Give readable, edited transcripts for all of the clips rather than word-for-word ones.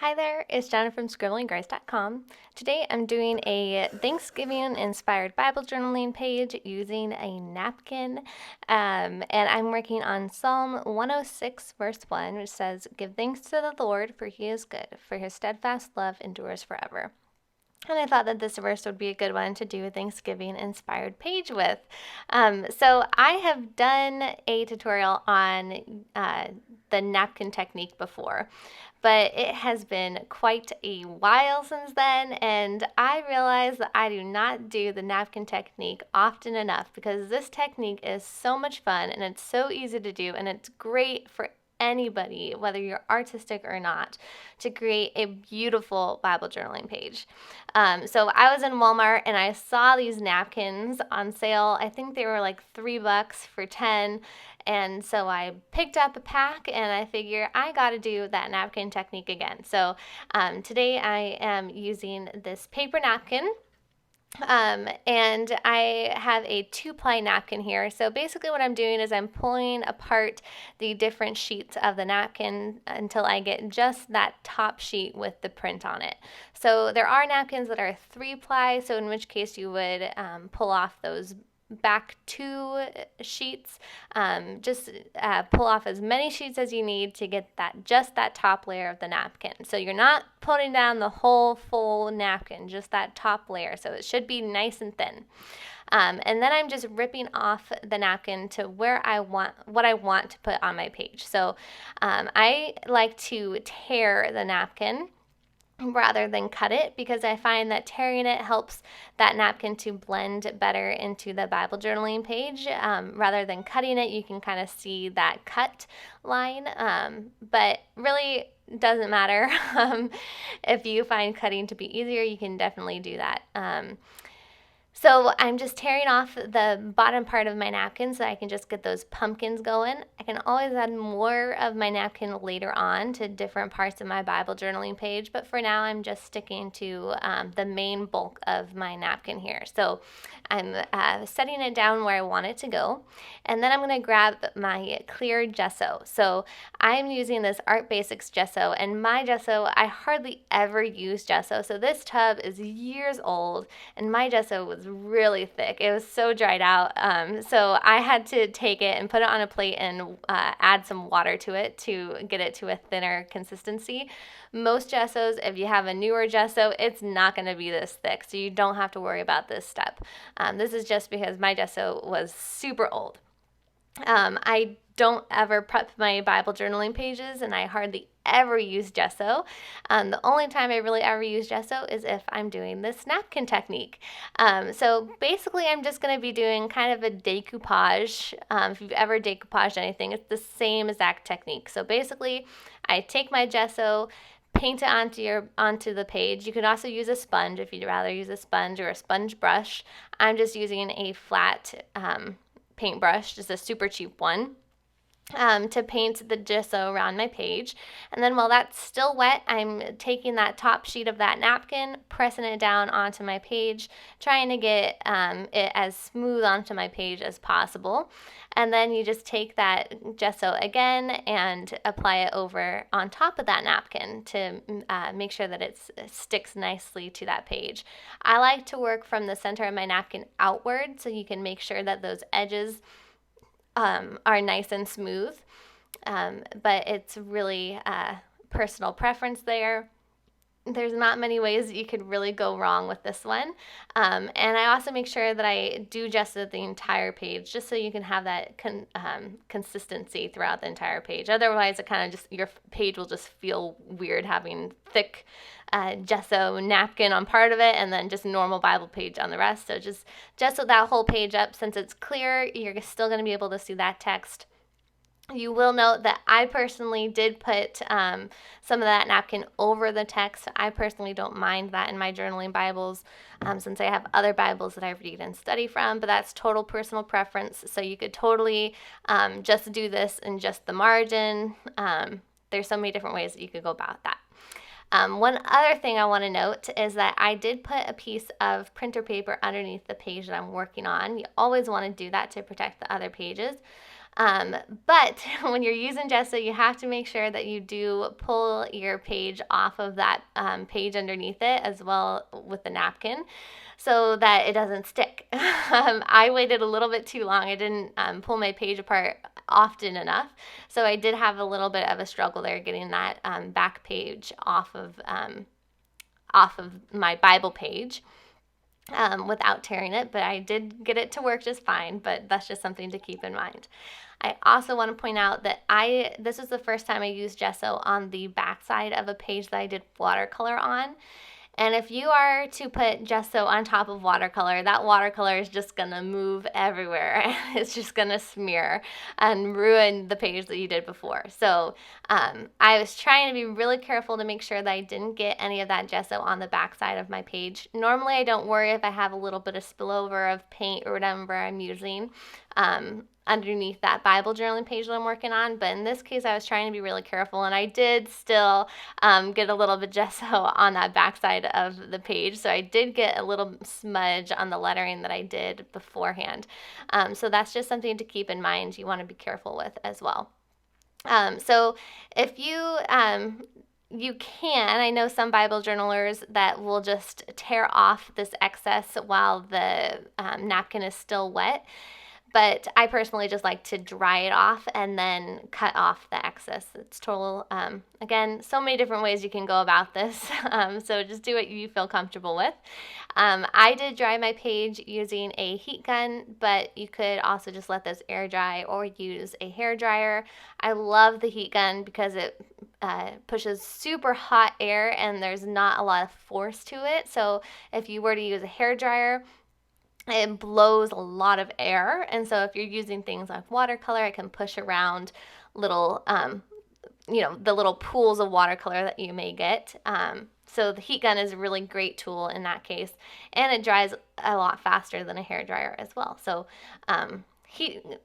Hi there, it's Jenna from scribblinggrace.com. Today I'm doing a Thanksgiving-inspired Bible journaling page using a napkin, and I'm working on Psalm 106, verse 1, which says, "Give thanks to the Lord, for he is good, for his steadfast love endures forever." And I thought that this verse would be a good one to do a Thanksgiving-inspired page with. So I have done a tutorial on the napkin technique before, but it has been quite a while since then, and I realized that I do not do the napkin technique often enough because this technique is so much fun and it's so easy to do, and it's great for anybody, whether you're artistic or not, to create a beautiful Bible journaling page. So I was in Walmart and I saw these napkins on sale. I think they were like $3 for 10. And so I picked up a pack and I figure I got to do that napkin technique again. So today I am using this paper napkin. And I have a 2-ply napkin here. So basically what I'm doing is I'm pulling apart the different sheets of the napkin until I get just that top sheet with the print on it. So there are napkins that are 3-ply, so in which case you would pull off those back 2 sheets. Just pull off as many sheets as you need to get just that top layer of the napkin. So you're not putting down the whole full napkin, just that top layer. So it should be nice and thin. And then I'm just ripping off the napkin to what I want to put on my page. So I like to tear the napkin rather than cut it, because I find that tearing it helps that napkin to blend better into the Bible journaling page. Rather than cutting it, you can kind of see that cut line, but really doesn't matter. If you find cutting to be easier, you can definitely do that. So I'm just tearing off the bottom part of my napkin so I can just get those pumpkins going. I can always add more of my napkin later on to different parts of my Bible journaling page, but for now I'm just sticking to the main bulk of my napkin here. So I'm setting it down where I want it to go, and then I'm going to grab my clear gesso. So I'm using this Art Basics gesso, and my gesso, I hardly ever use gesso. So this tub is years old, and my gesso was really thick. It was so dried out. So I had to take it and put it on a plate and add some water to it to get it to a thinner consistency. Most gessos, if you have a newer gesso, it's not going to be this thick, so you don't have to worry about this step. This is just because my gesso was super old. I don't ever prep my Bible journaling pages, and I hardly ever use gesso. The only time I really ever use gesso is if I'm doing this napkin technique. So basically I'm just going to be doing kind of a decoupage. If you've ever decoupaged anything, it's the same exact technique. So basically I take my gesso, paint it onto the page. You could also use a sponge if you'd rather use a sponge or a sponge brush. I'm just using a flat paintbrush, just a super cheap one, to paint the gesso around my page. And then while that's still wet, I'm taking that top sheet of that napkin, pressing it down onto my page, trying to get it as smooth onto my page as possible. And then you just take that gesso again and apply it over on top of that napkin to make sure that it sticks nicely to that page. I like to work from the center of my napkin outward, so you can make sure that those edges are nice and smooth, but it's really personal preference there. There's not many ways that you could really go wrong with this one. And I also make sure that I do gesso the entire page, just so you can have that consistency throughout the entire page. Otherwise, it kind of just, your page will just feel weird having thick gesso napkin on part of it and then just normal Bible page on the rest. So just gesso that whole page up. Since it's clear, you're still going to be able to see that text. You will note that I personally did put some of that napkin over the text. I personally don't mind that in my journaling Bibles, since I have other Bibles that I read and study from, but that's total personal preference. So you could totally just do this in just the margin. There's so many different ways that you could go about that. One other thing I want to note is that I did put a piece of printer paper underneath the page that I'm working on. You always want to do that to protect the other pages. But when you're using gesso, you have to make sure that you do pull your page off of that page underneath it, as well with the napkin, so that it doesn't stick. I waited a little bit too long. I didn't pull my page apart often enough, so I did have a little bit of a struggle there getting that back page off of my Bible page. Without tearing it, but I did get it to work just fine, but that's just something to keep in mind. I also want to point out that this was the first time I used gesso on the backside of a page that I did watercolor on. And if you are to put gesso on top of watercolor, that watercolor is just going to move everywhere. It's just going to smear and ruin the page that you did before. So I was trying to be really careful to make sure that I didn't get any of that gesso on the backside of my page. Normally, I don't worry if I have a little bit of spillover of paint or whatever I'm using underneath that Bible journaling page that I'm working on. But in this case, I was trying to be really careful, and I did still get a little bit gesso on that backside of the page. So I did get a little smudge on the lettering that I did beforehand. So that's just something to keep in mind. You want to be careful with as well. So if you can, I know some Bible journalers that will just tear off this excess while the napkin is still wet. But I personally just like to dry it off and then cut off the excess. It's total, again, so many different ways you can go about this. So just do what you feel comfortable with. I did dry my page using a heat gun, but you could also just let this air dry or use a hair dryer. I love the heat gun because it pushes super hot air and there's not a lot of force to it. So if you were to use a hair dryer, it blows a lot of air, and so if you're using things like watercolor, it can push around little, the little pools of watercolor that you may get. So the heat gun is a really great tool in that case, and it dries a lot faster than a hair dryer as well. So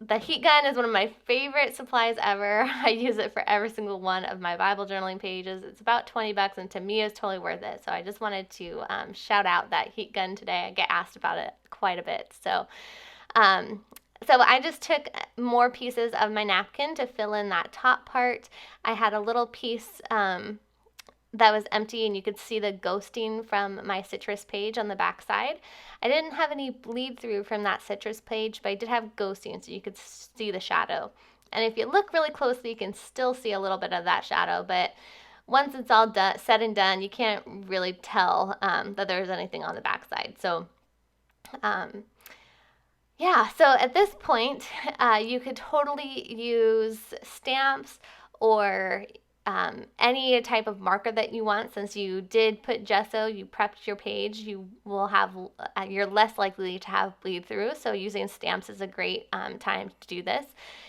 the heat gun is one of my favorite supplies ever. I use it for every single one of my Bible journaling pages. It's about $20, and to me, it's totally worth it. So I just wanted to shout out that heat gun today. I get asked about it quite a bit. So I just took more pieces of my napkin to fill in that top part. I had a little piece that was empty, and you could see the ghosting from my citrus page on the back side. I didn't have any bleed through from that citrus page, but I did have ghosting, so you could see the shadow. And if you look really closely, you can still see a little bit of that shadow, but once it's all said and done, you can't really tell that there's anything on the back side. So so at this point, you could totally use stamps or any type of marker that you want. Since you did put gesso, you prepped your page, you're less likely to have bleed through. So using stamps is a great time to do this.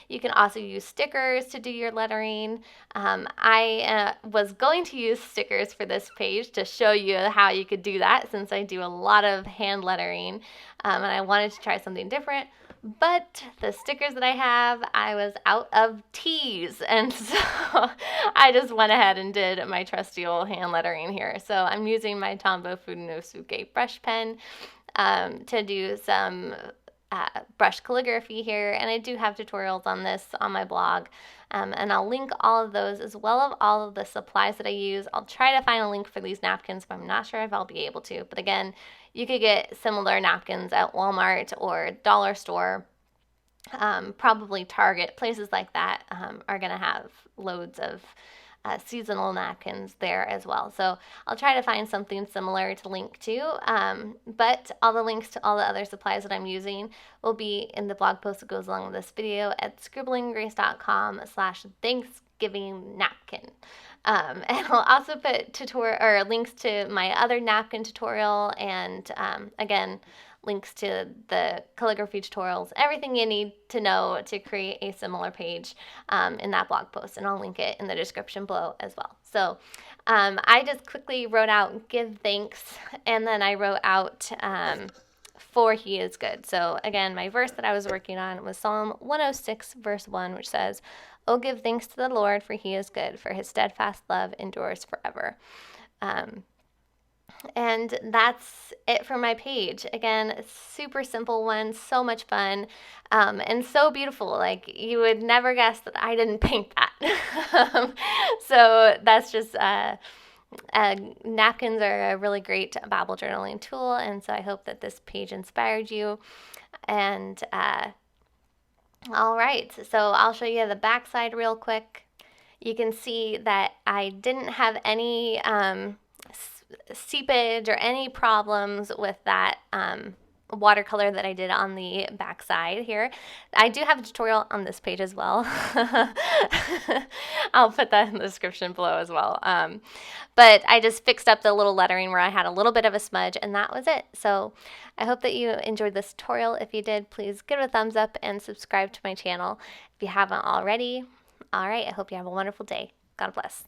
You can also use stickers to do your lettering. I was going to use stickers for this page to show you how you could do that, since I do a lot of hand lettering, and I wanted to try something different. But the stickers that I have, I was out of teas, and so I just went ahead and did my trusty old hand lettering here. So I'm using my Tombow Furunosuke brush pen to do some brush calligraphy here, and I do have tutorials on this on my blog, and I'll link all of those as well as all of the supplies that I use. I'll try to find a link for these napkins, but I'm not sure if I'll be able to. But again, you could get similar napkins at Walmart or dollar store, probably Target. Places like that are going to have loads of seasonal napkins there as well. So I'll try to find something similar to link to, but all the links to all the other supplies that I'm using will be in the blog post that goes along with this video at scribblinggrace.com/Thanksgiving napkin. And I'll also put links to my other napkin tutorial, and again, links to the calligraphy tutorials, everything you need to know to create a similar page in that blog post, and I'll link it in the description below as well. So I just quickly wrote out give thanks, and then I wrote out for he is good. So again, my verse that I was working on was Psalm 106 verse 1, which says, "Oh, give thanks to the Lord, for he is good, for his steadfast love endures forever." And that's it for my page. Again, super simple one, so much fun, and so beautiful. Like, you would never guess that I didn't paint that. So that's just napkins are a really great Bible journaling tool, and so I hope that this page inspired you. And all right, so I'll show you the back side real quick. You can see that I didn't have any seepage or any problems with that watercolor that I did on the back side here. I do have a tutorial on this page as well. I'll put that in the description below as well. But I just fixed up the little lettering where I had a little bit of a smudge, and that was it. So I hope that you enjoyed this tutorial. If you did, please give it a thumbs up and subscribe to my channel if you haven't already. All right, I hope you have a wonderful day. God bless.